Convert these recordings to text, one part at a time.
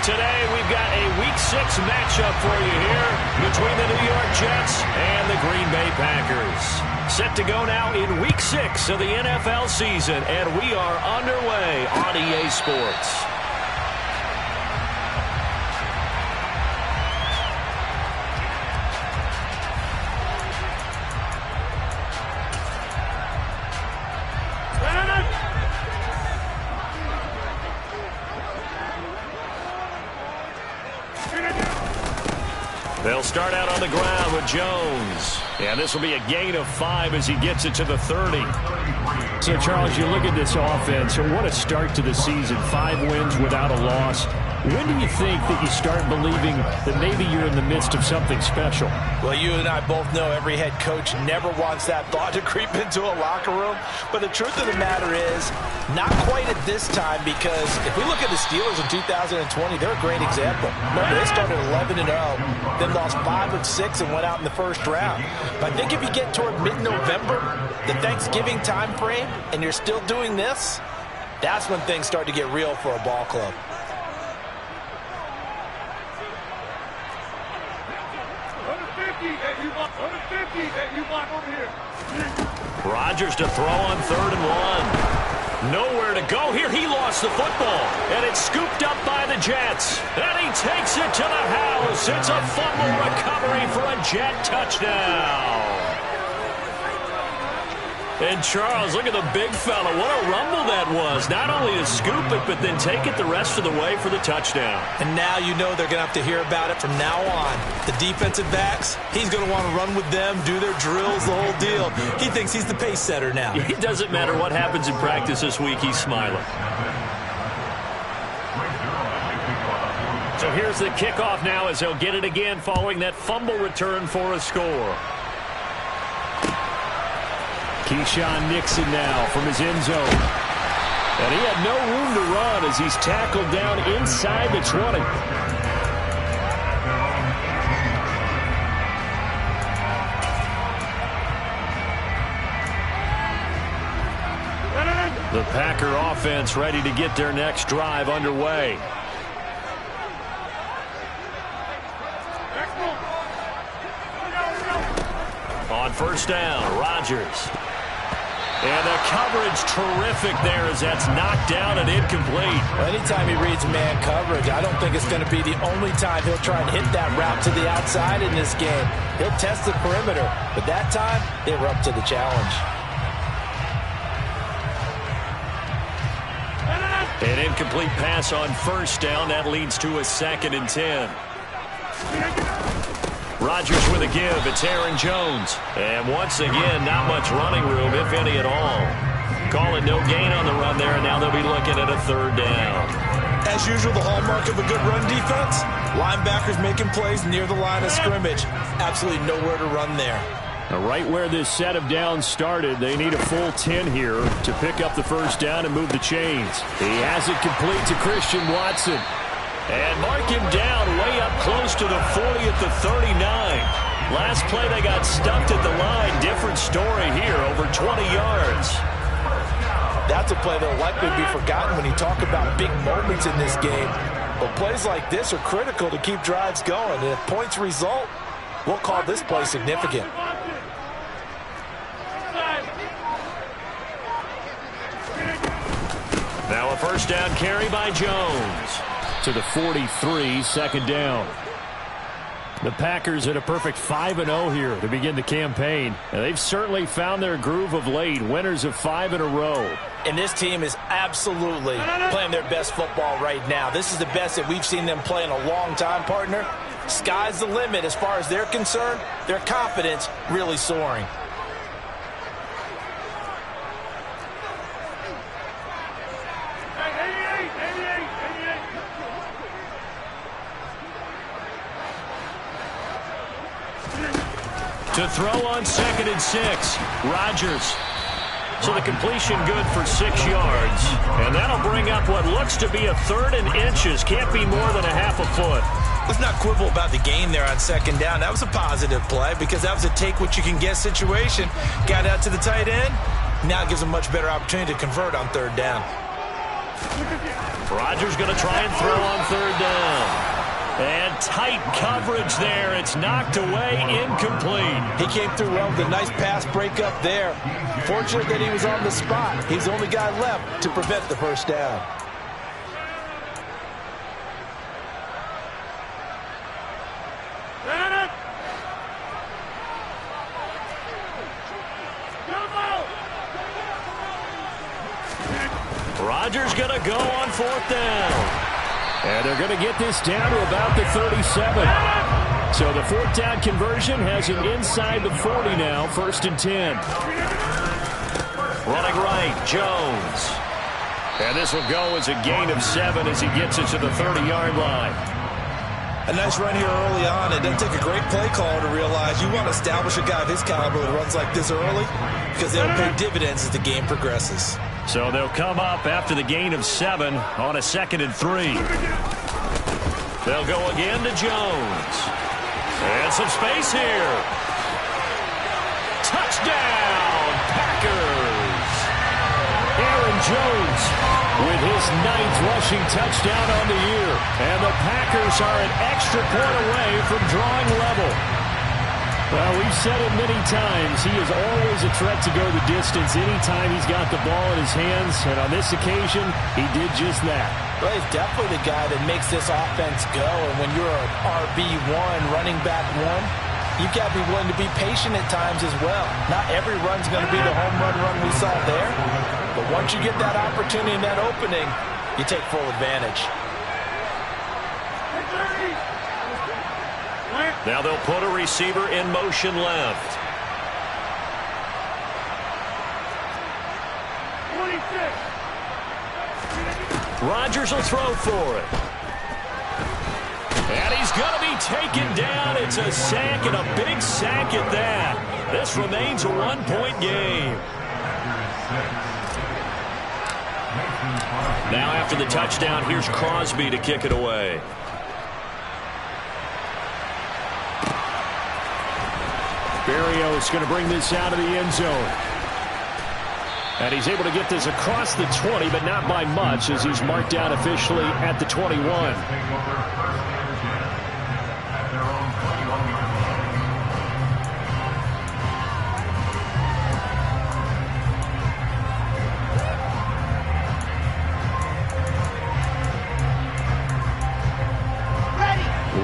Today, we've got a Week 6 matchup for you here between the New York Jets and the Green Bay Packers. Set to go now in Week 6 of the NFL season, and we are underway on EA Sports. They'll start out on the ground with Jones. And this will be a gain of 5 as he gets it to the 30. So, Charles, you look at this offense, what a start to the season. 5 wins without a loss. When do you think that you start believing that maybe you're in the midst of something special? Well, you and I both know every head coach never wants that thought to creep into a locker room. But the truth of the matter is, not quite at this time, because if we look at the Steelers in 2020, they're a great example. Remember, they started 11-0, then lost 5 of 6 and went out in the first round. But I think if you get toward mid-November, the Thanksgiving time frame, and you're still doing this, that's when things start to get real for a ball club. Rodgers to throw on 3rd and 1. Nowhere to go here. He lost the football, and it's scooped up by the Jets. And he takes it to the house. It's a fumble recovery for a Jet touchdown. And Charles, look at the big fella. What a rumble that was. Not only to scoop it, but then take it the rest of the way for the touchdown. And now you know they're going to have to hear about it from now on. The defensive backs, he's going to want to run with them, do their drills, the whole deal. He thinks he's the pace setter now. It doesn't matter what happens in practice this week. He's smiling. So here's the kickoff now as he'll get it again following that fumble return for a score. Keyshawn Nixon now from his end zone. And he had no room to run as he's tackled down inside the 20. The Packer offense ready to get their next drive underway. On 1st down, Rodgers. And the coverage terrific there as that's knocked down and incomplete. Well, anytime he reads man coverage, I don't think it's going to be the only time he'll try and hit that route to the outside in this game. He'll test the perimeter, but that time they were up to the challenge. An incomplete pass on 1st down. That leads to a 2nd and 10. Rodgers with a give. It's Aaron Jones. And once again, not much running room, if any at all. Call it no gain on the run there, and now they'll be looking at a 3rd down. As usual, the hallmark of a good run defense, linebackers making plays near the line of scrimmage. Absolutely nowhere to run there. Now, right where this set of downs started, they need a full 10 here to pick up the 1st down and move the chains. He has it complete to Christian Watson. And mark him down way up close to the 40 at the 39. Last play they got stuffed at the line. Different story here, over 20 yards. That's a play that will likely be forgotten when you talk about big moments in this game. But plays like this are critical to keep drives going. And if points result, we'll call this play significant. Now a 1st down carry by Jones. To the 43, 2nd down. The Packers at a perfect 5-0 here to begin the campaign. And they've certainly found their groove of late, winners of 5 in a row. And this team is absolutely playing their best football right now. This is the best that we've seen them play in a long time, partner. Sky's the limit as far as they're concerned. Their confidence really soaring. To throw on 2nd and 6, Rodgers. So the completion good for 6 yards. And that'll bring up what looks to be a 3rd and inches. Can't be more than a half a foot. Let's not quibble about the gain there on 2nd down. That was a positive play because that was a take-what-you-can-get situation. Got out to the tight end. Now it gives them a much better opportunity to convert on 3rd down. Rodgers going to try and throw on third down. And tight coverage there. It's knocked away, incomplete. He came through well with a nice pass breakup there. Fortunate that he was on the spot. He's the only guy left to prevent the first down. Rodgers going to go on fourth down. And they're going to get this down to about the 37. So the fourth down conversion has him inside the 40 now, 1st and 10. Running right, Jones. And this will go as a gain of 7 as he gets it to the 30-yard line. A nice run here early on. It doesn't take a great play caller to realize you want to establish a guy of his caliber that runs like this early because they'll pay dividends as the game progresses. So they'll come up after the gain of 7 on a 2nd and 3. They'll go again to Jones. And some space here. Touchdown, Packers. Aaron Jones with his 9th rushing touchdown on the year. And the Packers are an extra point away from drawing level. Well, we've said it many times. He is always a threat to go the distance anytime he's got the ball in his hands. And on this occasion, he did just that. Well, he's definitely the guy that makes this offense go. And when you're an RB1, running back 1, you've got to be willing to be patient at times as well. Not every run's going to be the home run we saw there. But once you get that opportunity and that opening, you take full advantage. Now they'll put a receiver in motion left. 26. Rodgers will throw for it. And he's going to be taken down. It's a sack, and a big sack at that. This remains a one-point game. Now after the touchdown, here's Crosby to kick it away. Berrios going to bring this out of the end zone. And he's able to get this across the 20, but not by much, as he's marked down officially at the 21.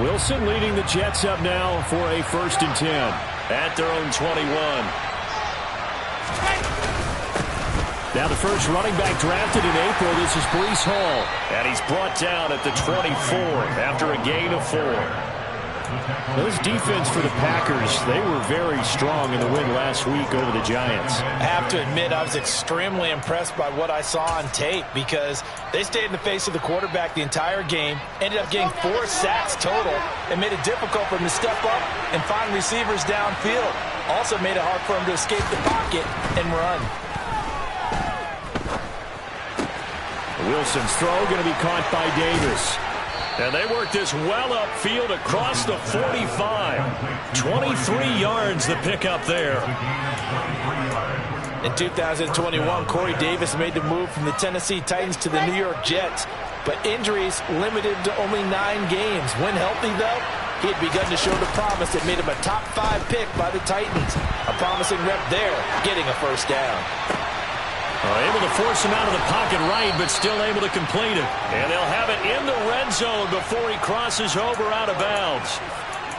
Wilson leading the Jets up now for a 1st and 10. At their own 21. Now the first running back drafted in April, this is Breece Hall. And he's brought down at the 24 after a gain of 4. Those defense for the Packers, they were very strong in the win last week over the Giants. I have to admit, I was extremely impressed by what I saw on tape because they stayed in the face of the quarterback the entire game, ended up getting 4 sacks total, and made it difficult for him to step up and find receivers downfield. Also made it hard for him to escape the pocket and run. Wilson's throw going to be caught by Davis. And they work this well upfield across the 45. 23 yards the pickup there. In 2021, Corey Davis made the move from the Tennessee Titans to the New York Jets. But injuries limited to only 9 games. When healthy, though, he had begun to show the promise that made him a top 5 pick by the Titans. A promising rep there, getting a first down. Able to force him out of the pocket right, but still able to complete it. And they'll have it in the red zone before he crosses over out of bounds.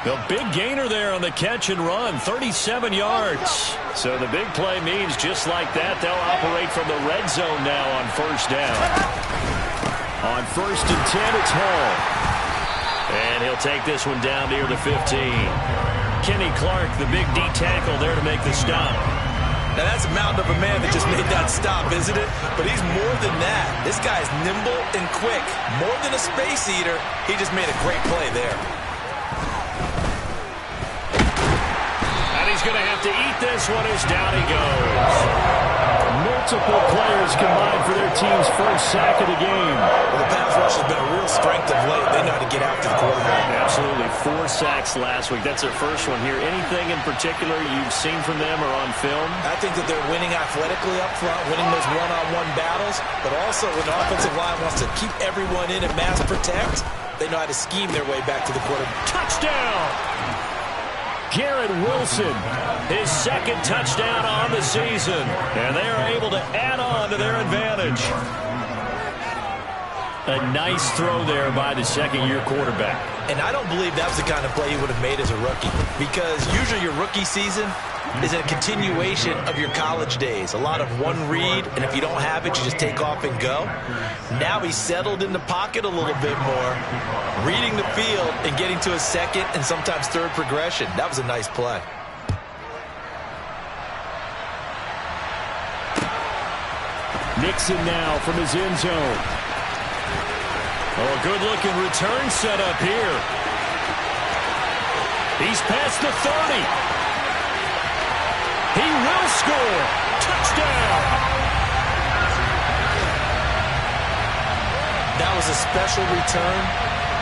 The big gainer there on the catch and run, 37 yards. So the big play means just like that, they'll operate from the red zone now on first down. On 1st and 10, it's Hall. And he'll take this one down near the 15. Kenny Clark, the big D tackle there to make the stop. Now, that's a mountain of a man that just made that stop, isn't it? But he's more than that. This guy is nimble and quick. More than a space eater, he just made a great play there. And he's going to have to eat this one as down he goes. Multiple players combined for their team's first sack of the game. Well, the pass rush has been a real strength of late. They know how to get after the quarterback. Absolutely 4 sacks last week. That's their first one here. Anything in particular you've seen from them or on film? I think that they're winning athletically up front, winning those one-on-one battles, but also when the offensive line wants to keep everyone in and mass protect, they know how to scheme their way back to the quarterback. Touchdown! Garrett Wilson, his second touchdown on the season, and they are able to add on to their advantage. A nice throw there by the second-year quarterback. And I don't believe that was the kind of play he would have made as a rookie, because usually your rookie season is a continuation of your college days. A lot of one read, and if you don't have it, you just take off and go. Now he's settled in the pocket a little bit more, reading the field and getting to a second and sometimes third progression. That was a nice play. Nixon now from his end zone. Oh, good-looking return set up here. He's past the 30. He will score. Touchdown. That was a special return,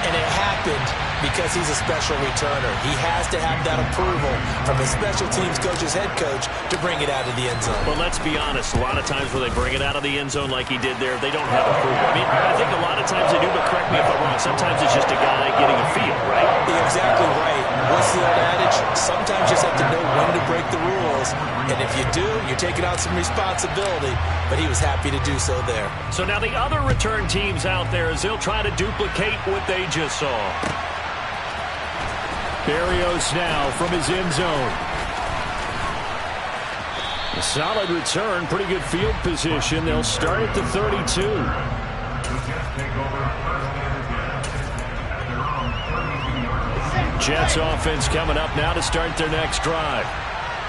and it happened because he's a special returner. He has to have that approval from his special teams coach's head coach to bring it out of the end zone. Well, let's be honest. A lot of times when they bring it out of the end zone like he did there, they don't have approval. I mean, I think a lot of times they do, but correct me if I'm wrong. Sometimes it's just a guy getting a feel, right? You're exactly right. What's the old adage? Sometimes you just have to know when to break the rules. And if you do, you're taking on some responsibility. But he was happy to do so there. So now the other return teams out there as they'll try to duplicate what they just saw. Berrios now from his end zone. A solid return, pretty good field position. They'll start at the 32. Jets offense coming up now to start their next drive.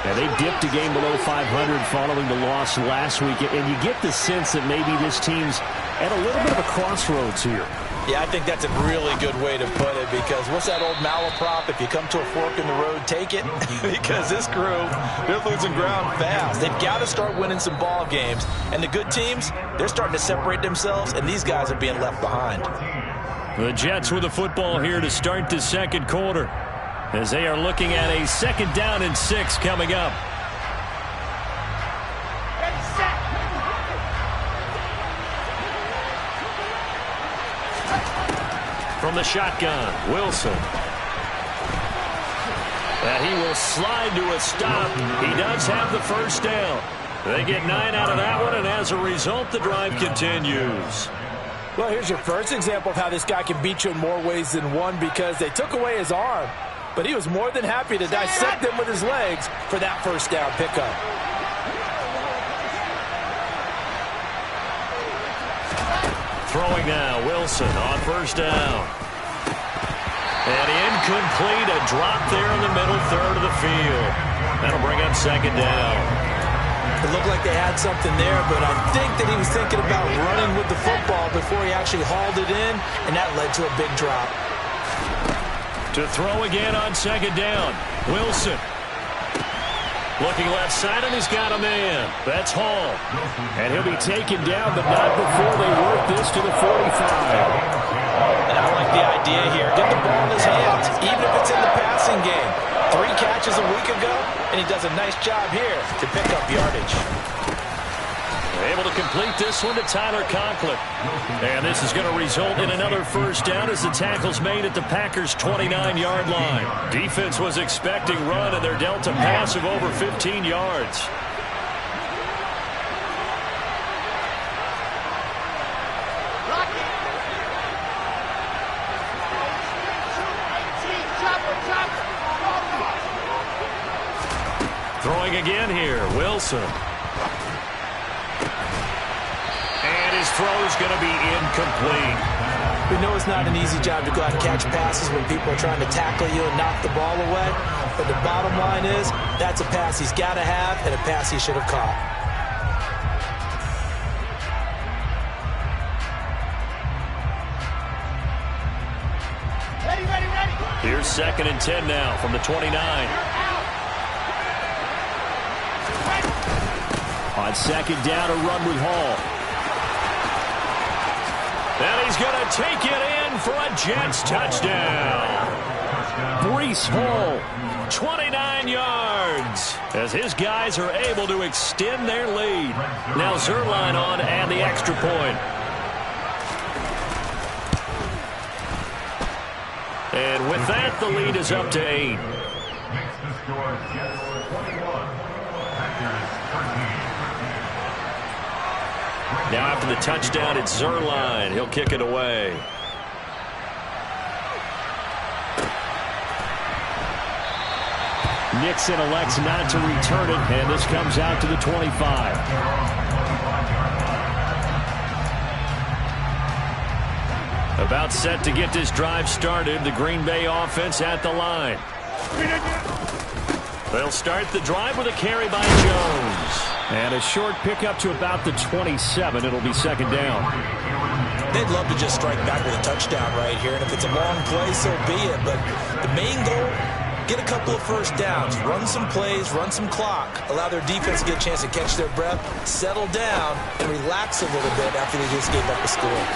Now, they dipped a game below 500 following the loss last week, and you get the sense that maybe this team's at a little bit of a crossroads here. Yeah, I think that's a really good way to put it, because what's that old malaprop? If you come to a fork in the road, take it. Because this crew, they're losing ground fast. They've got to start winning some ball games. And the good teams, they're starting to separate themselves, and these guys are being left behind. The Jets with the football here to start the second quarter, as they are looking at a 2nd down and 6 coming up. From the shotgun, Wilson. And he will slide to a stop. He does have the first down. They get 9 out of that one, and as a result, the drive continues. Well, here's your first example of how this guy can beat you in more ways than one, because they took away his arm, but he was more than happy to dissect them with his legs for that first down pickup. Throwing now, Wilson on first down. And incomplete, a drop there in the middle third of the field. That'll bring up 2nd down. It looked like they had something there, but I think that he was thinking about running with the football before he actually hauled it in, and that led to a big drop. To throw again on 2nd down, Wilson. Looking left side, and he's got a man. That's Hall. And he'll be taken down, but not before they work this to the 45. And I like the idea here. Get the ball in his hands, even if it's in the passing game. 3 catches a week ago, and he does a nice job here to pick up yardage. Able to complete this one to Tyler Conklin. And this is going to result in another first down as the tackle's made at the Packers' 29-yard line. Defense was expecting run, and they're dealt a pass of over 15 yards. Throwing again here, Wilson. And his throw's going to be incomplete. We know it's not an easy job to go out and catch passes when people are trying to tackle you and knock the ball away. But the bottom line is, that's a pass he's got to have and a pass he should have caught. Ready. Here's 2nd and 10 now from the 29. On 2nd down, a run with Hall. And he's going to take it in for a Jets touchdown. Breece Hall. 29 yards as his guys are able to extend their lead. Now Zuerlein on and the extra point. And with that, the lead is up to 8. Now after the touchdown, it's Zuerlein. He'll kick it away. Nixon elects not to return it, and this comes out to the 25. About set to get this drive started. The Green Bay offense at the line. They'll start the drive with a carry by Jones. And a short pickup to about the 27. It'll be second down. They'd love to just strike back with a touchdown right here, and if it's a long play, so be it. But the main goal, get a couple of first downs, run some plays, run some clock, allow their defense to get a chance to catch their breath, settle down, and relax a little bit after they just gave up a score.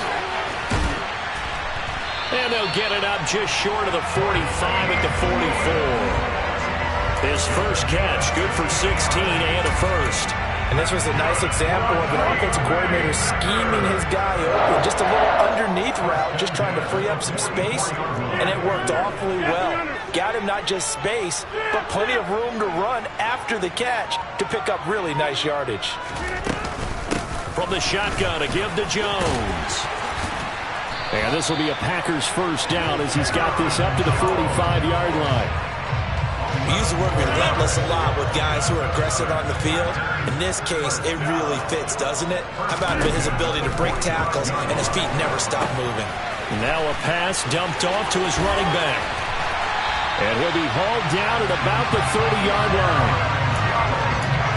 And they'll get it up just short of the 45 at the 44. His first catch, good for 16 and a first. And this was a nice example of an offensive coordinator scheming his guy open. Just a little underneath route, just trying to free up some space, and it worked awfully well. Got him not just space, but plenty of room to run after the catch to pick up really nice yardage. From the shotgun, a give to Jones. And this will be a Packers first down as he's got this up to the 45-yard line. We use the word relentless a lot with guys who are aggressive on the field. In this case, it really fits, doesn't it? How about his ability to break tackles and his feet never stop moving? Now a pass dumped off to his running back. And he'll be hauled down at about the 30-yard line.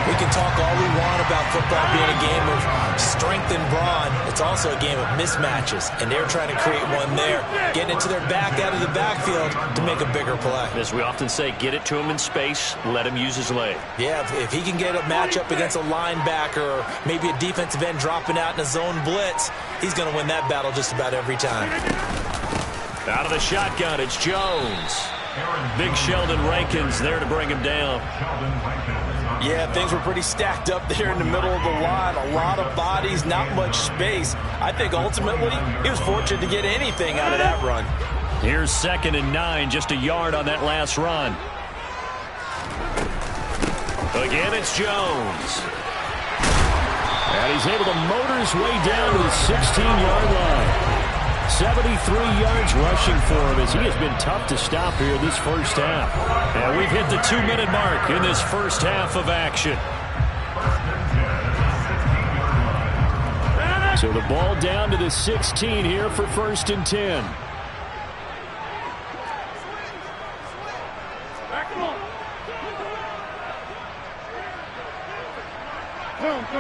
We can talk all we want about football being a game of strength and brawn. It's also a game of mismatches, and they're trying to create one there, getting it to their back out of the backfield to make a bigger play. As we often say, get it to him in space, let him use his leg. Yeah, if he can get a matchup against a linebacker or maybe a defensive end dropping out in a zone blitz, he's going to win that battle just about every time. Out of the shotgun, it's Jones. Big Sheldon Rankins there to bring him down. Yeah, things were pretty stacked up there in the middle of the line. A lot of bodies, not much space. I think ultimately he was fortunate to get anything out of that run. Here's 2nd and 9, just a yard on that last run. Again, it's Jones. And he's able to motor his way down to the 16-yard line. 73 yards rushing for him as he has been tough to stop here this first half. And we've hit the 2-minute mark in this first half of action. So the ball down to the 16 here for 1st and 10.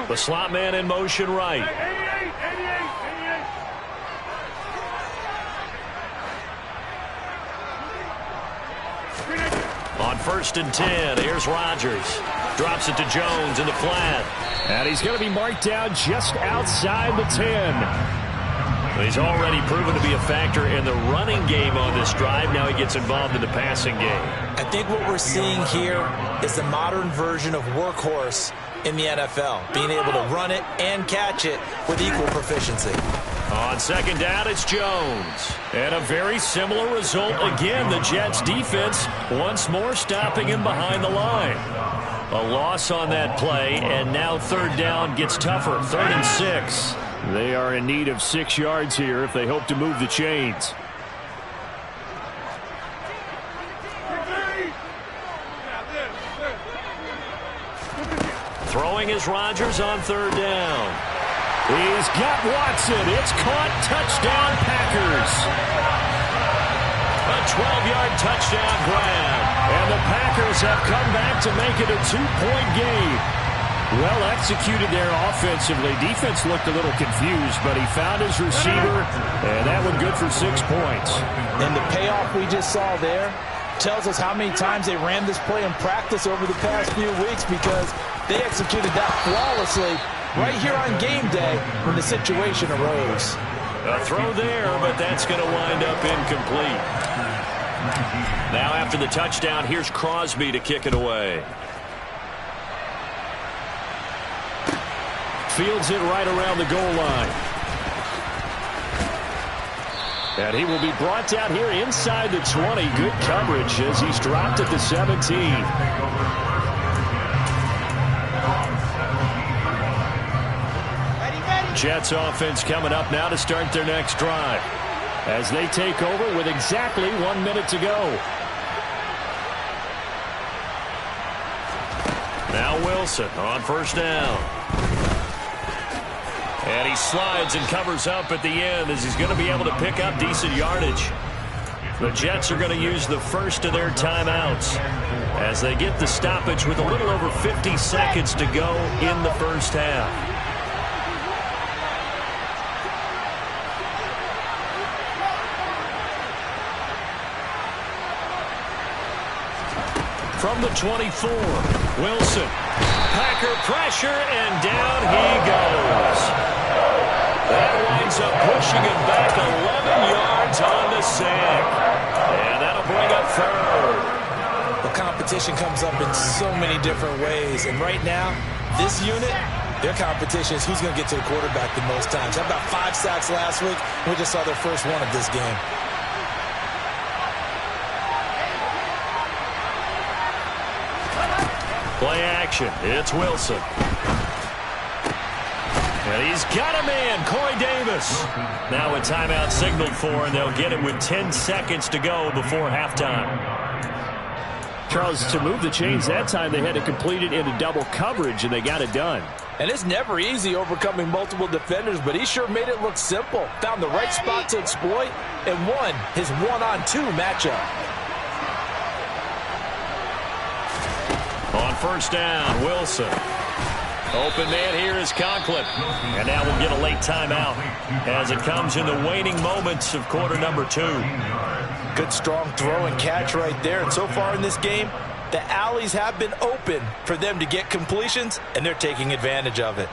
The slot man in motion right. On 1st and 10, here's Rodgers. Drops it to Jones in the flat. And he's going to be marked down just outside the 10. He's already proven to be a factor in the running game on this drive. Now he gets involved in the passing game. I think what we're seeing here is the modern version of workhorse in the NFL, being able to run it and catch it with equal proficiency. On 2nd down, it's Jones. And a very similar result again. The Jets defense once more stopping him behind the line. A loss on that play, and now 3rd down gets tougher. 3rd and 6. They are in need of 6 yards here if they hope to move the chains. Throwing is Rodgers on 3rd down. He's got Watson. It's caught. Touchdown, Packers. A 12-yard touchdown grab. And the Packers have come back to make it a 2-point game. Well executed there offensively. Defense looked a little confused, but he found his receiver, and that one good for 6 points. And the payoff we just saw there tells us how many times they ran this play in practice over the past few weeks, because they executed that flawlessly right here on game day when the situation arose. A throw there, but that's going to wind up incomplete. Now after the touchdown, here's Crosby to kick it away. Fields it right around the goal line. And he will be brought down here inside the 20. Good coverage as he's dropped at the 17. Jets offense coming up now to start their next drive as they take over with exactly 1 minute to go. Now Wilson on first down. And he slides and covers up at the end as he's going to be able to pick up decent yardage. The Jets are going to use the first of their timeouts as they get the stoppage with a little over 50 seconds to go in the first half. From the 24, Wilson. Packer pressure, and down he goes. That winds up pushing him back 11 yards on the sack. And that'll bring up third. The competition comes up in so many different ways. And right now, this unit, their competition is who's going to get to the quarterback the most times. How about 5 sacks last week? We just saw their first one of this game. Play action. It's Wilson. And he's got a man, Corey Davis. Now a timeout signaled for, and they'll get it with 10 seconds to go before halftime. Charles, to move the chains that time, they had to complete it into double coverage, and they got it done. And it's never easy overcoming multiple defenders, but he sure made it look simple. Found the right spot to exploit and won his one-on-two matchup. On first down, Wilson. Open man here is Conklin. And now we'll get a late timeout as it comes in the waning moments of quarter number 2. Good strong throw and catch right there. And so far in this game, the alleys have been open for them to get completions, and they're taking advantage of it.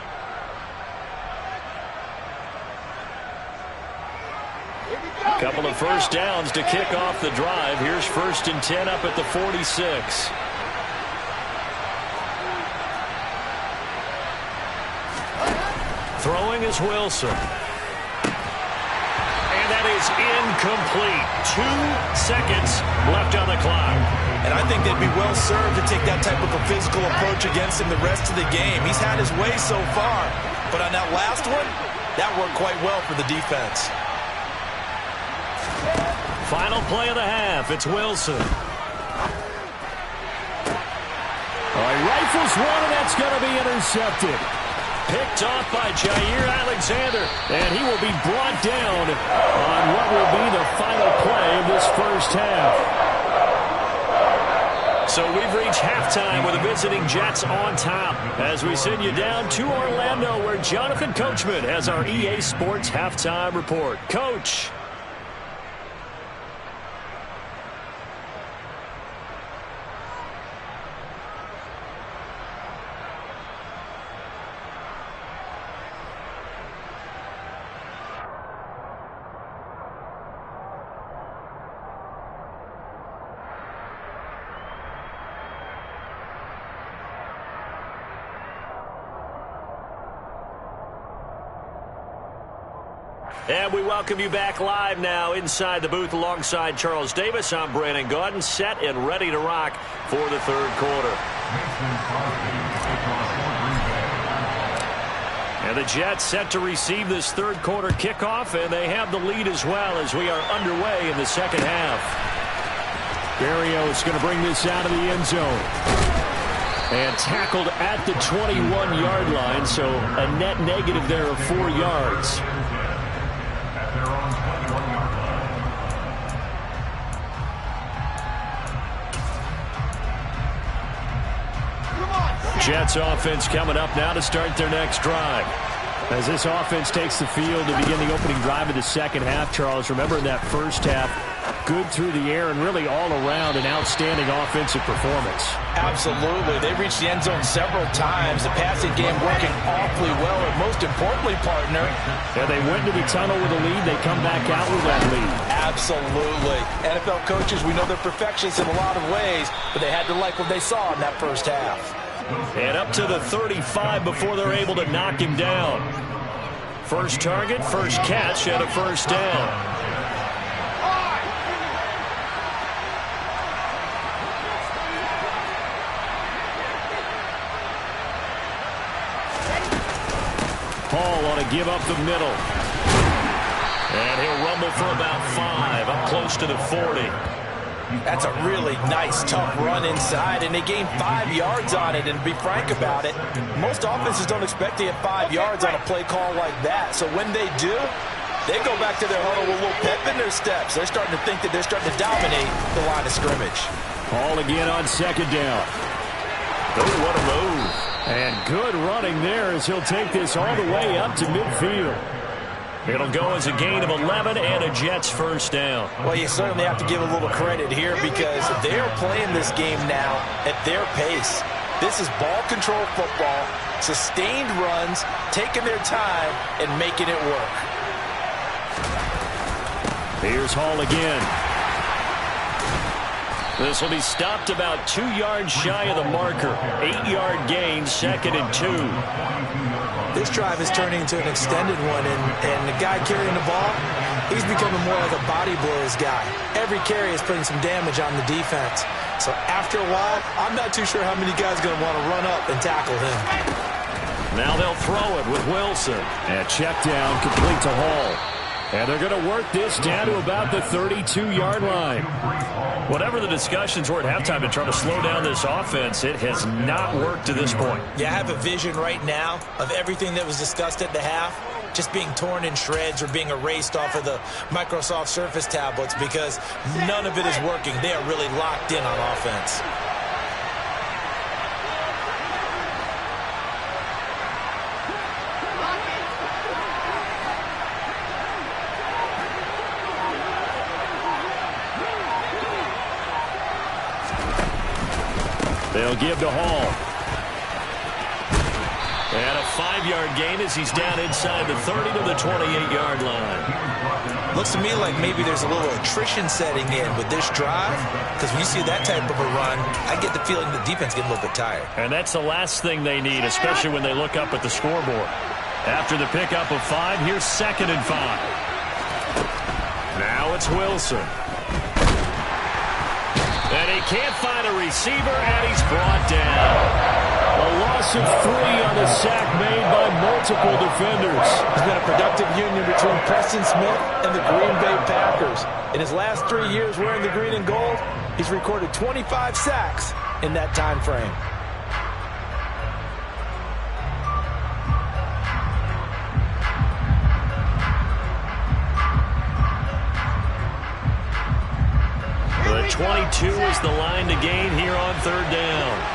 Couple of first downs to kick off the drive. Here's 1st and 10 up at the 46. Throwing is Wilson. And that is incomplete. 2 seconds left on the clock. And I think they'd be well served to take that type of a physical approach against him the rest of the game. He's had his way so far. But on that last one, that worked quite well for the defense. Final play of the half. It's Wilson. He rifles one, and that's going to be intercepted. Picked off by Jair Alexander. And he will be brought down on what will be the final play of this first half. So we've reached halftime with the visiting Jets on top as we send you down to Orlando where Jonathan Coachman has our EA Sports halftime report. Coach. And we welcome you back live now inside the booth alongside Charles Davis. I'm Brandon Gaudin, set and ready to rock for the third quarter. And the Jets set to receive this third quarter kickoff, and they have the lead as well as we are underway in the second half. Berrios going to bring this out of the end zone. And tackled at the 21-yard line, so a net negative there of 4 yards. Jets offense coming up now to start their next drive. As this offense takes the field to begin the opening drive of the second half, Charles, remember in that first half, good through the air and really all around an outstanding offensive performance. Absolutely. They reached the end zone several times. The passing game working awfully well, and most importantly, partner. Yeah, they went into the tunnel with a lead. They come back out with that lead. Absolutely. NFL coaches, we know they're perfectionists in a lot of ways, but they had to like what they saw in that first half. And up to the 35 before they're able to knock him down. First target, first catch, and a first down. Hall on to give up the middle. And he'll rumble for about 5, up close to the 40. That's a really nice, tough run inside, and they gained 5 yards on it. And to be frank about it, most offenses don't expect to get 5 yards on a play call like that. So when they do, they go back to their huddle with a little pep in their steps. They're starting to think that they're starting to dominate the line of scrimmage. Hall again on second down. Oh, what a move. And good running there as he'll take this all the way up to midfield. It'll go as a gain of 11 and a Jets first down. Well, you certainly have to give a little credit here because they're playing this game now at their pace. This is ball control football, sustained runs, taking their time and making it work. Here's Hall again. This will be stopped about 2 yards shy of the marker. 8-yard gain, 2nd and 2. This drive is turning into an extended one, and the guy carrying the ball, he's becoming more like a body blows guy. Every carry is putting some damage on the defense. So after a while, I'm not too sure how many guys are going to want to run up and tackle him. Now they'll throw it with Wilson. And check down complete to Hall. And they're going to work this down to about the 32-yard line. Whatever the discussions were at halftime to try to slow down this offense, it has not worked to this point. Yeah, I have a vision right now of everything that was discussed at the half just being torn in shreds or being erased off of the Microsoft Surface tablets because none of it is working. They are really locked in on offense. They'll give to Hall. And a 5-yard gain as he's down inside the 30 to the 28-yard line. Looks to me like maybe there's a little attrition setting in with this drive because when you see that type of a run, I get the feeling the defense getting a little bit tired. And that's the last thing they need, especially when they look up at the scoreboard. After the pickup of 5, here's 2nd and 5. Now it's Wilson. And he can't find a receiver, and he's brought down. A loss of 3 on the sack made by multiple defenders. There's been a productive union between Preston Smith and the Green Bay Packers. In his last 3 years wearing the green and gold, he's recorded 25 sacks in that time frame. The 22 is the line to gain here on 3rd down.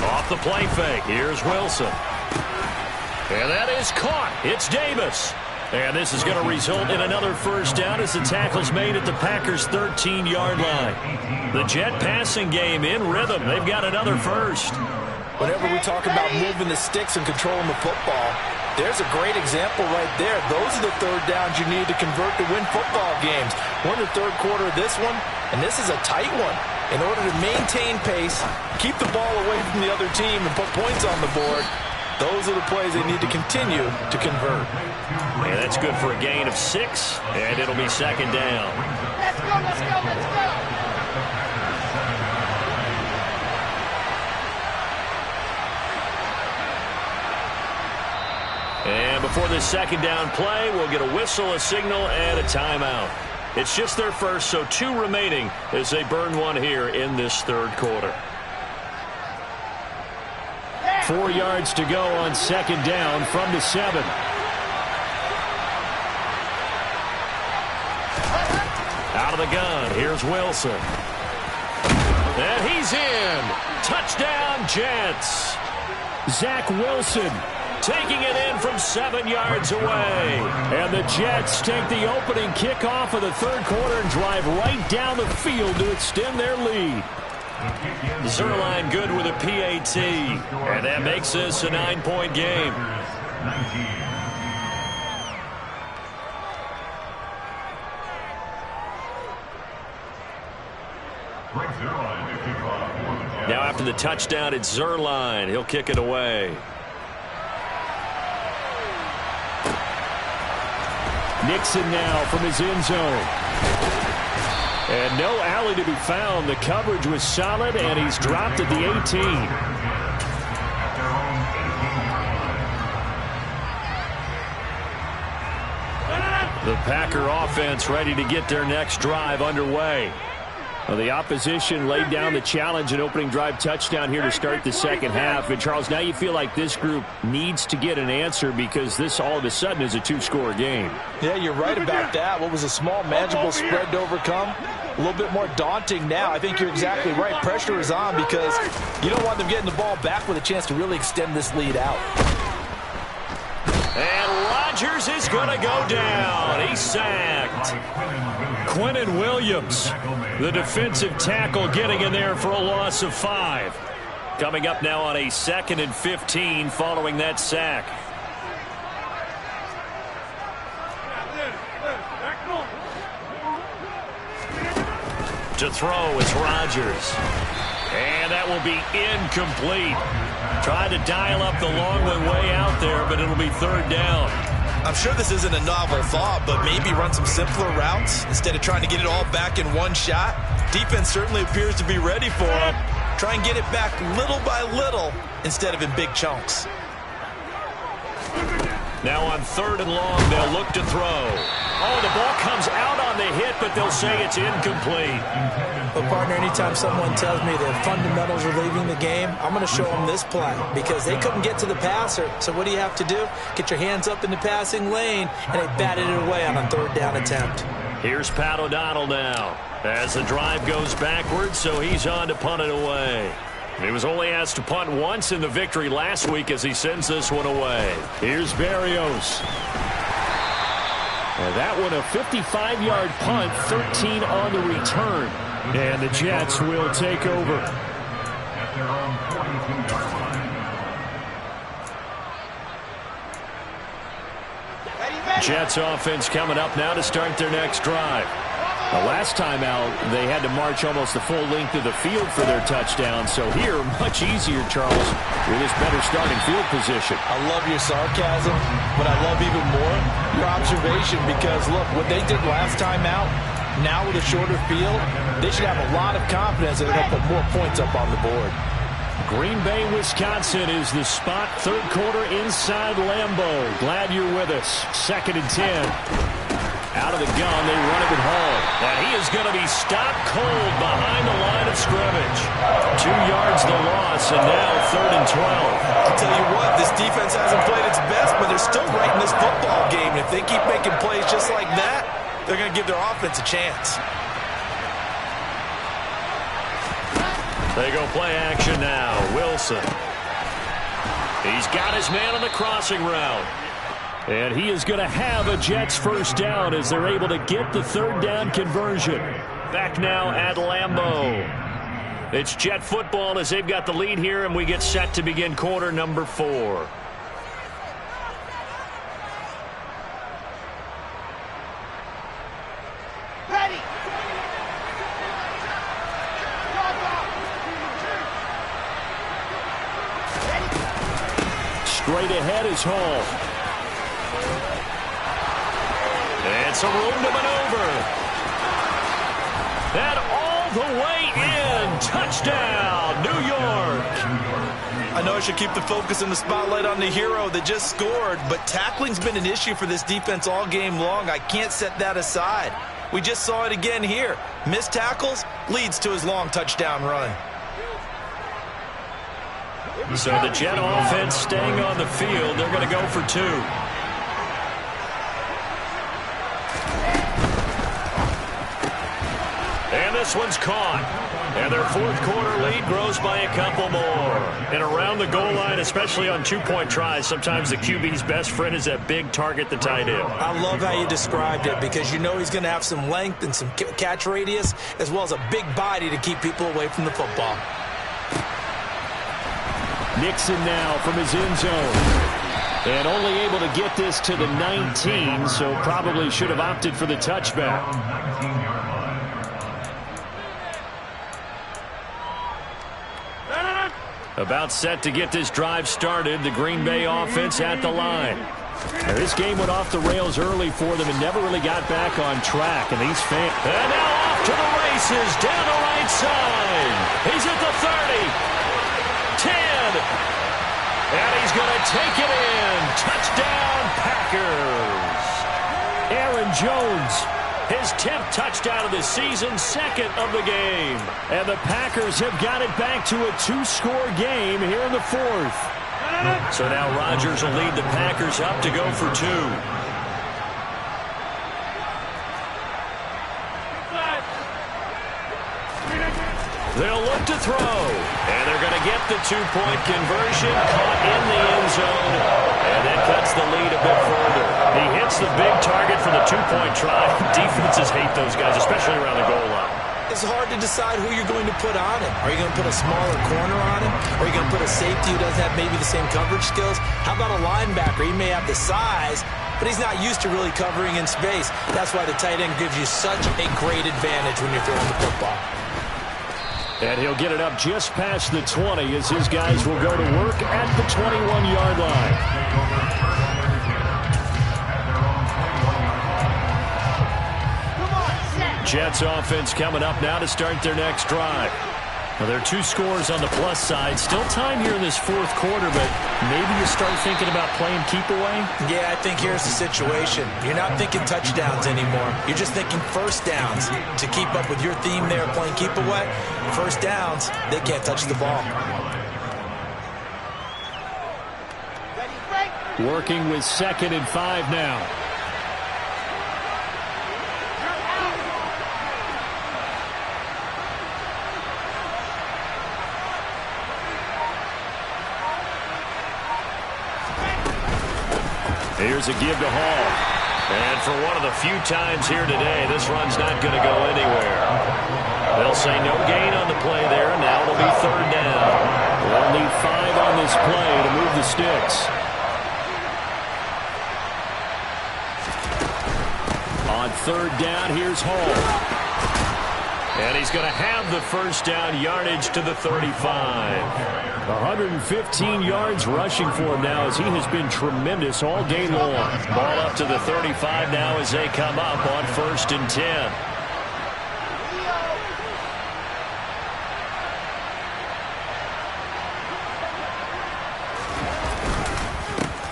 Off the play fake. Here's Wilson. And that is caught. It's Davis. And this is going to result in another first down as the tackle's made at the Packers' 13-yard line. The Jet passing game in rhythm. They've got another first. Whenever we talk about moving the sticks and controlling the football, there's a great example right there. Those are the 3rd downs you need to convert to win football games. We're in the 3rd quarter of this one, and this is a tight one. In order to maintain pace, keep the ball away from the other team, and put points on the board, those are the plays they need to continue to convert. And that's good for a gain of 6, and it'll be 2nd down. Let's go, let's go, let's go. And before this 2nd down play, we'll get a whistle, a signal, and a timeout. It's just their first, so 2 remaining as they burn 1 here in this 3rd quarter. 4 yards to go on 2nd down from the 7. Out of the gun, here's Wilson. And he's in. Touchdown, Jets. Zach Wilson taking it in from 7 yards away. And the Jets take the opening kickoff of the third quarter and drive right down the field to extend their lead. Zuerlein good with a PAT, and that makes this a 9-point game. Now after the touchdown, it's Zuerlein. He'll kick it away. Nixon now from his end zone. And no alley to be found. The coverage was solid, and he's dropped at the 18. The Packer offense ready to get their next drive underway. Well, the opposition laid down the challenge and opening drive touchdown here to start the second half. And, Charles, now you feel like this group needs to get an answer because this all of a sudden is a two-score game. Yeah, you're right about that. What was a small, manageable spread to overcome? A little bit more daunting now. I think you're exactly right. Pressure is on because you don't want them getting the ball back with a chance to really extend this lead out. And Rodgers is going to go down. He's sacked. Quinnen Williams, the defensive tackle, getting in there for a loss of 5. Coming up now on a 2nd and 15 following that sack. To throw is Rodgers. And that will be incomplete. Tried to dial up the long one way out there, but it'll be 3rd down. I'm sure this isn't a novel thought, but maybe run some simpler routes instead of trying to get it all back in one shot. Defense certainly appears to be ready for him. Try and get it back little by little instead of in big chunks. Now on 3rd and long, they'll look to throw. Oh, the ball comes out on the hit, but they'll say it's incomplete. But, partner, anytime someone tells me the fundamentals are leaving the game, I'm going to show them this play because they couldn't get to the passer. So what do you have to do? Get your hands up in the passing lane, and they batted it away on a 3rd down attempt. Here's Pat O'Donnell now as the drive goes backwards, so he's on to punt it away. He was only asked to punt once in the victory last week as he sends this one away. Here's Berrios. And that one a 55-yard punt, 13 on the return. And the Jets will take over. Jets offense coming up now to start their next drive. The last time out, they had to march almost the full length of the field for their touchdown. So here, much easier, Charles, with this better starting field position. I love your sarcasm, but I love even more your observation because, look, what they did last time out, now with a shorter field, they should have a lot of confidence that they're going to put more points up on the board. Green Bay, Wisconsin is the spot. 3rd quarter inside Lambeau. Glad you're with us. 2nd and 10. Out of the gun, they run it with Hall. And he is going to be stopped cold behind the line of scrimmage. 2 yards the loss, and now 3rd and 12. I'll tell you what, this defense hasn't played its best, but they're still right in this football game. If they keep making plays just like that, they're going to give their offense a chance. They go play action now. Wilson. He's got his man on the crossing route. And he is going to have a Jets 1st down as they're able to get the 3rd down conversion. Back now at Lambeau. It's Jet football as they've got the lead here, and we get set to begin quarter number 4. Ready. Straight ahead is Hall. And some room to maneuver. And all the way in. Touchdown, New York. I know I should keep the focus and the spotlight on the hero that just scored, but tackling's been an issue for this defense all game long. I can't set that aside. We just saw it again here. Missed tackles leads to his long touchdown run. So the Jet offense staying on the field. They're going to go for 2. And the this one's caught. And their fourth quarter lead grows by a couple more. And around the goal line, especially on two-point tries, sometimes the QB's best friend is that big target, the tight end. I love how you described it because you know he's going to have some length and some catch radius as well as a big body to keep people away from the football. Nixon now from his end zone. And only able to get this to the 19, so probably should have opted for the touchback. About set to get this drive started. The Green Bay offense at the line. Now, this game went off the rails early for them and never really got back on track. And these fans... And now off to the races down the right side. He's at the 30. 10. And he's going to take it in. Touchdown, Packers. Aaron Jones. His 10th touchdown of the season, second of the game. And the Packers have got it back to a two-score game here in the fourth. So now Rodgers will lead the Packers up to go for two. They'll look to throw. And they're going to get the two-point conversion. Caught in the end zone. And that cuts the lead a bit further. He hits the big target for the two-point try. Defenses hate those guys, especially around the goal line. It's hard to decide who you're going to put on him. Are you going to put a smaller corner on him? Or are you going to put a safety who doesn't have maybe the same coverage skills? How about a linebacker? He may have the size, but he's not used to really covering in space. That's why the tight end gives you such a great advantage when you're throwing the football. And he'll get it up just past the 20 as his guys will go to work at the 21-yard line. Jets offense coming up now to start their next drive. Well, there are two scores on the plus side. Still time here in this fourth quarter, but maybe you start thinking about playing keep away? Yeah, I think here's the situation. You're not thinking touchdowns anymore. You're just thinking first downs. To keep up with your theme there, playing keep away, first downs, they can't touch the ball. Working with 2nd and 5 now. Here's a give to Hall. And for one of the few times here today, this run's not going to go anywhere. They'll say no gain on the play there, and now it'll be third down. They'll need 5 on this play to move the sticks. On third down, here's Hall. And he's going to have the first down yardage to the 35. 115 yards rushing for him now as he has been tremendous all day long. Ball up to the 35 now as they come up on 1st and 10.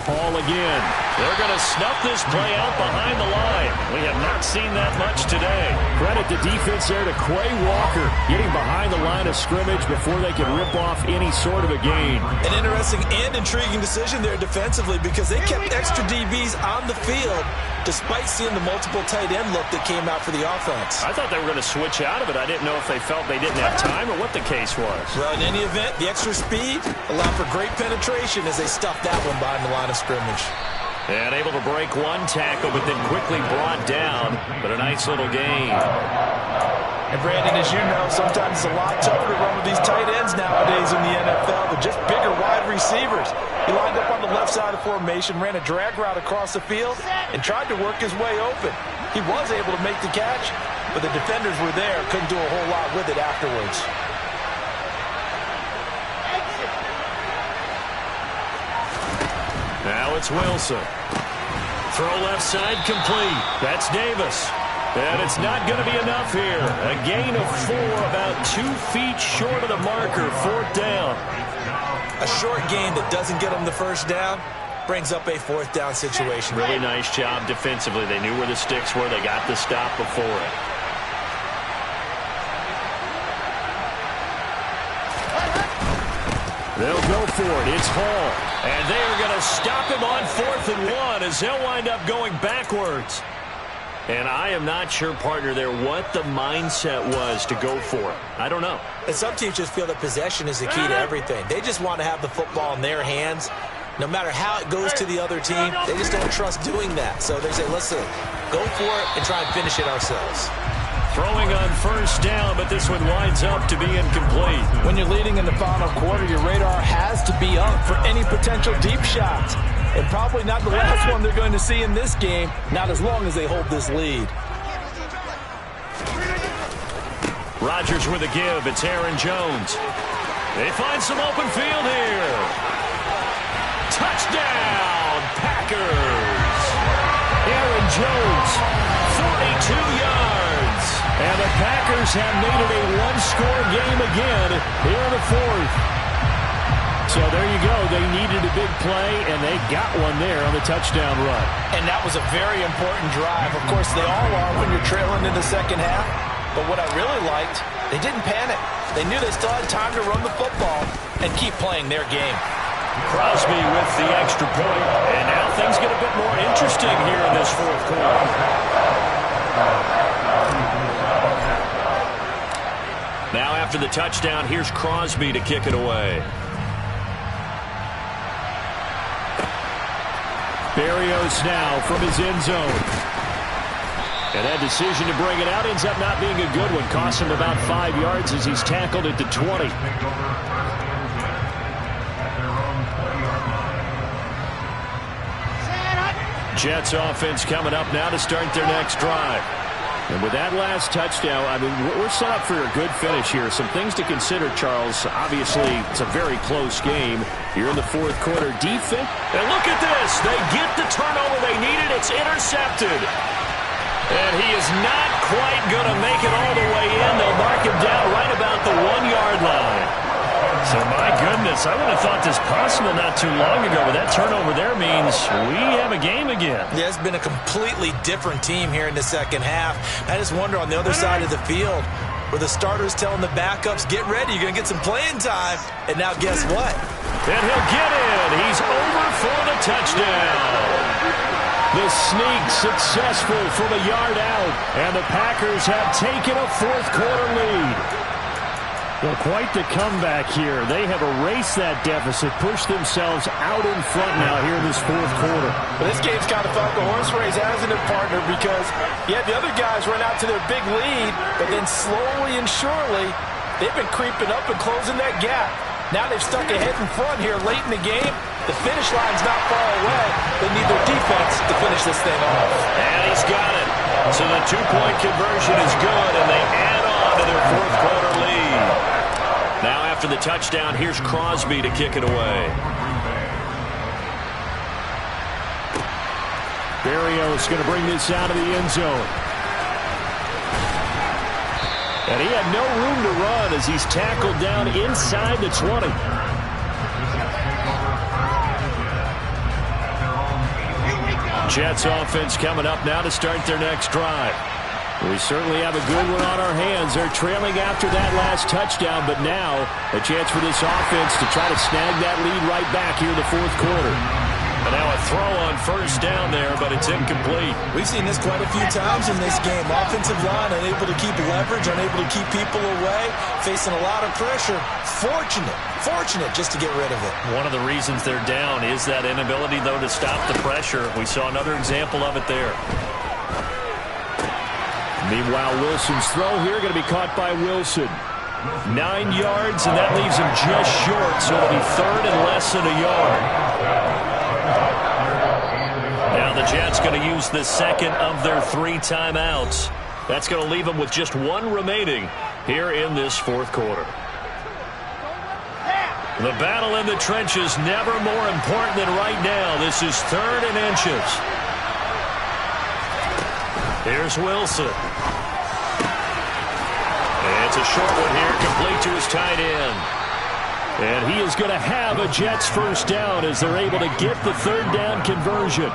Hall again. They're going to snuff this play out behind the line. We have not seen that much today. Credit the defense there to Quay Walker, getting behind the line of scrimmage before they could rip off any sort of a gain. An interesting and intriguing decision there defensively because they kept extra DBs on the field despite seeing the multiple tight end look that came out for the offense. I thought they were going to switch out of it. I didn't know if they felt they didn't have time or what the case was. Well, in any event, the extra speed allowed for great penetration as they stuffed that one behind the line of scrimmage. And able to break one tackle, but then quickly brought down. But a nice little gain. And Brandon, as you know, sometimes it's a lot tougher to run with these tight ends nowadays in the NFL. They're just bigger wide receivers. He lined up on the left side of formation, ran a drag route across the field, and tried to work his way open. He was able to make the catch, but the defenders were there, couldn't do a whole lot with it afterwards. Now it's Wilson. Throw left side complete. That's Davis. And it's not going to be enough here. A gain of 4, about 2 feet short of the marker. 4th down. A short gain that doesn't get them the first down brings up a 4th down situation. Really nice job defensively. They knew where the sticks were. They got the stop before it. They'll go for it. It's Hall. And they are going to stop him on 4th and 1 as they'll wind up going backwards. And I am not sure, partner, there what the mindset was to go for it. I don't know. And some teams just feel that possession is the key to everything. They just want to have the football in their hands. No matter how it goes to the other team, they just don't trust doing that. So they say, listen, go for it and try and finish it ourselves. Throwing on first down, but this one winds up to be incomplete. When you're leading in the final quarter, your radar has to be up for any potential deep shots. And probably not the last one they're going to see in this game, not as long as they hold this lead. Rodgers with a give. It's Aaron Jones. They find some open field here. Touchdown, Packers. Aaron Jones, 42 yards. And the Packers have made it a one-score game again here in the fourth. So there you go. They needed a big play, and they got one there on the touchdown run. And that was a very important drive. Of course, they all are when you're trailing in the second half. But what I really liked, they didn't panic. They knew they still had time to run the football and keep playing their game. Crosby with the extra point. And now things get a bit more interesting here in this fourth quarter. Now after the touchdown, here's Crosby to kick it away. Berrios now from his end zone. And that decision to bring it out ends up not being a good one. Cost him about 5 yards as he's tackled at the 20. Jets offense coming up now to start their next drive. And with that last touchdown, I mean, we're set up for a good finish here. Some things to consider, Charles. Obviously, it's a very close game. Here in the fourth quarter, defense. And look at this. They get the turnover they needed. It's intercepted. And he is not quite going to make it all the way in. They'll mark him down right about the 1-yard line. So, my goodness, I would have thought this possible not too long ago, but that turnover there means we have a game again. Yeah, it's been a completely different team here in the second half. I just wonder on the other side of the field where the starters telling the backups, get ready, you're going to get some playing time. And now guess what? And he'll get in. He's over for the touchdown. The sneak successful from a yard out. And the Packers have taken a fourth quarter lead. Well, quite the comeback here. They have erased that deficit, pushed themselves out in front now here in this fourth quarter. But this game's kind of felt the horse race, hasn't it, partner? Because, yeah, the other guys run out to their big lead, but then slowly and surely, they've been creeping up and closing that gap. Now they've stuck ahead in front here late in the game. The finish line's not far away. They need their defense to finish this thing off. And he's got it. So the two-point conversion is good, and they add on to their fourth quarter lead. Now after the touchdown, here's Crosby to kick it away. Berrios going to bring this out of the end zone. And he had no room to run as he's tackled down inside the 20. Jets offense coming up now to start their next drive. We certainly have a good one on our hands. They're trailing after that last touchdown, but now a chance for this offense to try to snag that lead right back here in the fourth quarter. And now a throw on first down there, but it's incomplete. We've seen this quite a few times in this game. Offensive line unable to keep leverage, unable to keep people away, facing a lot of pressure. Fortunate just to get rid of it. One of the reasons they're down is that inability, though, to stop the pressure. We saw another example of it there. Meanwhile, Wilson's throw here going to be caught by Wilson. 9 yards, and that leaves him just short, so it'll be third and less than a yard. Now the Jets going to use the second of their 3 timeouts. That's going to leave them with just 1 remaining here in this fourth quarter. The battle in the trenches never more important than right now. This is third and inches. Here's Wilson. It's a short one here, complete to his tight end. And he is going to have a Jets first down as they're able to get the third down conversion.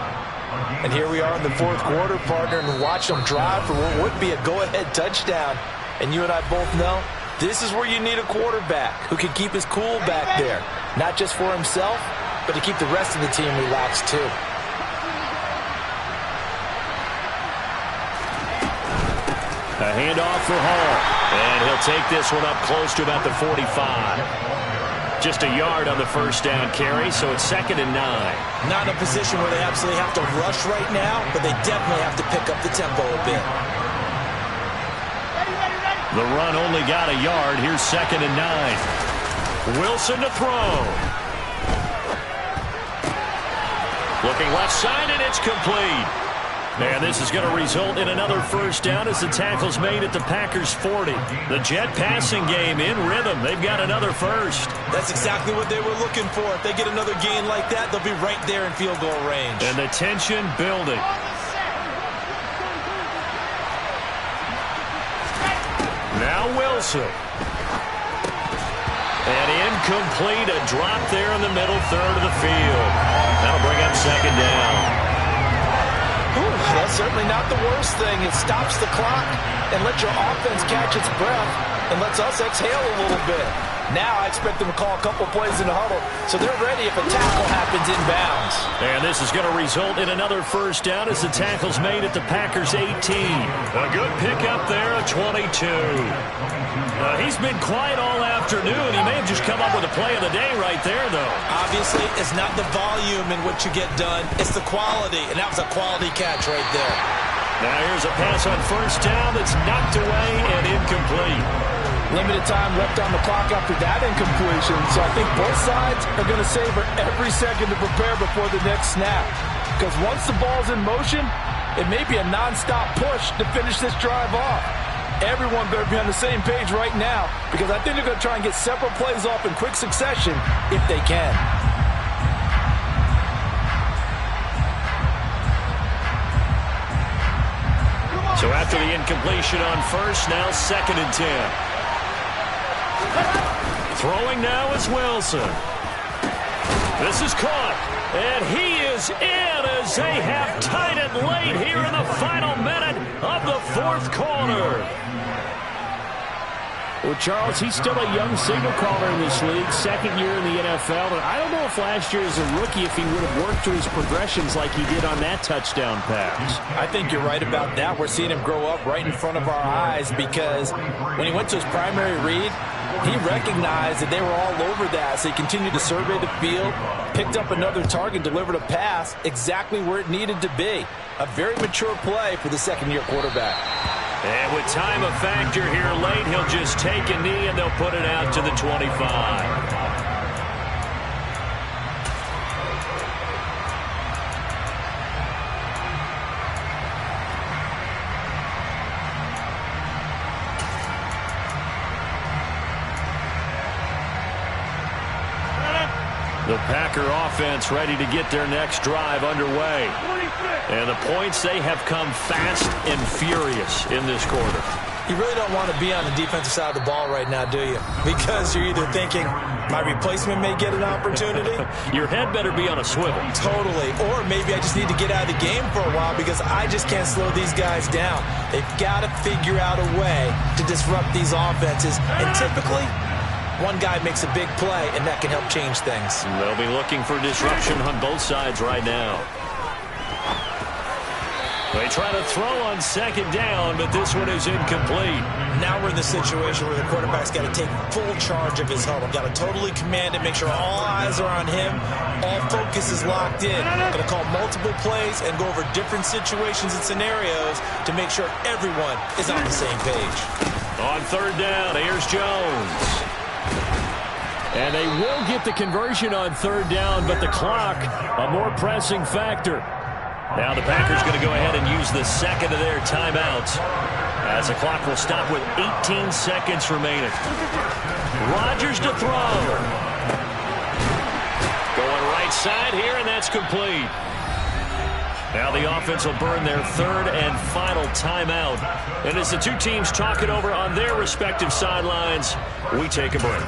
And here we are in the fourth quarter, partner, and watch them drive for what would be a go-ahead touchdown. And you and I both know this is where you need a quarterback who can keep his cool back there. Not just for himself, but to keep the rest of the team relaxed too. A handoff for Hall. And he'll take this one up close to about the 45. Just a yard on the first down carry, so it's 2nd and 9. Not in a position where they absolutely have to rush right now, but they definitely have to pick up the tempo a bit. The run only got a yard. Here's 2nd and 9. Wilson to throw. Looking left side, and it's complete. And this is going to result in another first down as the tackle's made at the Packers' 40. The Jet passing game in rhythm. They've got another first. That's exactly what they were looking for. If they get another gain like that, they'll be right there in field goal range. And the tension building. Now Wilson. And incomplete. A drop there in the middle third of the field. That'll bring up 2nd down. That's certainly not the worst thing. It stops the clock and lets your offense catch its breath and lets us exhale a little bit. Now I expect them to call a couple plays in the huddle so they're ready if a tackle happens inbounds. And this is going to result in another first down as the tackle's made at the Packers' 18. A good pickup there, a 22. He's been quiet all afternoon. He may have just come up with a play of the day right there, though. Obviously, it's not the volume in which you get done. It's the quality, and that was a quality catch right there. Now here's a pass on first down that's knocked away and incomplete. Limited time left on the clock after that incompletion, so I think both sides are going to savor every second to prepare before the next snap. Because once the ball's in motion, it may be a nonstop push to finish this drive off. Everyone better be on the same page right now because I think they're going to try and get several plays off in quick succession if they can. So after the incompletion on first, now 2nd and 10. Throwing now is Wilson. This is caught, and he is in as they have tied it late here in the final minute of the 4th quarter. Well, Charles, he's still a young signal caller in this league, 2nd year in the NFL. And I don't know if last year as a rookie, if he would have worked through his progressions like he did on that touchdown pass. I think you're right about that. We're seeing him grow up right in front of our eyes because when he went to his primary read, he recognized that they were all over that. So he continued to survey the field, picked up another target, delivered a pass exactly where it needed to be. A very mature play for the 2nd-year quarterback. And with time a factor here late, he'll just take a knee and they'll put it out to the 25. The Packer offense ready to get their next drive underway. And the points, they have come fast and furious in this quarter. You really don't want to be on the defensive side of the ball right now, do you? Because you're either thinking, my replacement may get an opportunity. Your head better be on a swivel. Totally. Or maybe I just need to get out of the game for a while because I just can't slow these guys down. They've got to figure out a way to disrupt these offenses. And typically, one guy makes a big play, and that can help change things. They'll be looking for disruption on both sides right now. They try to throw on 2nd down, but this one is incomplete. Now we're in the situation where the quarterback's got to take full charge of his huddle. Got to totally command it, make sure all eyes are on him. All focus is locked in. Going to call multiple plays and go over different situations and scenarios to make sure everyone is on the same page. On 3rd down, here's Jones. And they will get the conversion on 3rd down, but the clock, a more pressing factor. Now the Packers going to go ahead and use the 2nd of their timeouts as the clock will stop with 18 seconds remaining. Rodgers to throw. Going right side here, and that's complete. Now the offense will burn their 3rd and final timeout. And as the two teams talk it over on their respective sidelines, we take a break.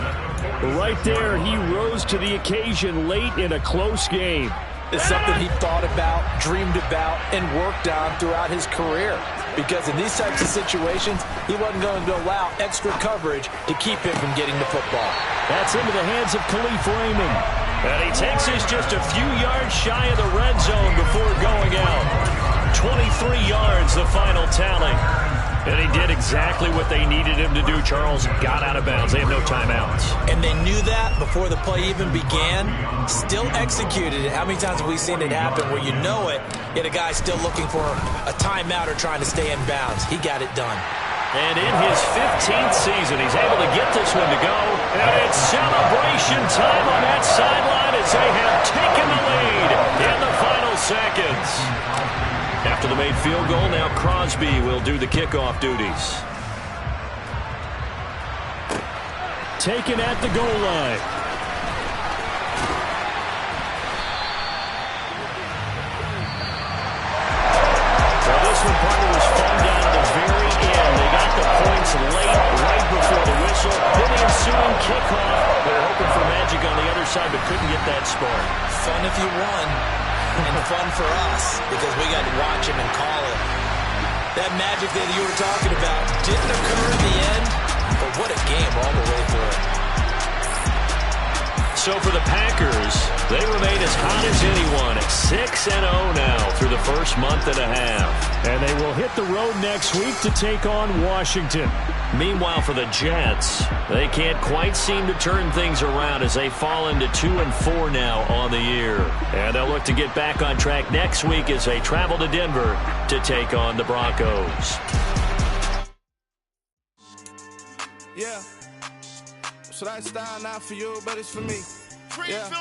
Right there, he rose to the occasion late in a close game. It's something he thought about, dreamed about, and worked on throughout his career. Because in these types of situations, he wasn't going to allow extra coverage to keep him from getting the football. That's into the hands of Khalif Raymond. And he takes us just a few yards shy of the red zone before going out. 23 yards, the final tally. And he did exactly what they needed him to do, Charles. Got out of bounds. They have no timeouts. And they knew that before the play even began. Still executed it. How many times have we seen it happen where you know it, yet a guy still looking for a timeout or trying to stay in bounds? He got it done. And in his 15th season, he's able to get this one to go. And it's celebration time on that sideline as they have taken the lead in the final seconds. After the made field goal, now Crosby will do the kickoff duties. Taken at the goal line. Well, this one, partner, was fun down to the very end. They got the points late, right before the whistle. Then the ensuing kickoff. They were hoping for magic on the other side, but couldn't get that spark. Fun if you won, and fun for us because we got to watch him and call it. That magic that you were talking about didn't occur in the end, but what a game all the way through. So for the Packers, they remain as hot as anyone at 6-0 now through the first month and a half. And they will hit the road next week to take on Washington. Meanwhile, for the Jets, they can't quite seem to turn things around as they fall into 2-4 now on the year. And they'll look to get back on track next week as they travel to Denver to take on the Broncos. Yeah. So that style not for you, but it's for me. Yeah.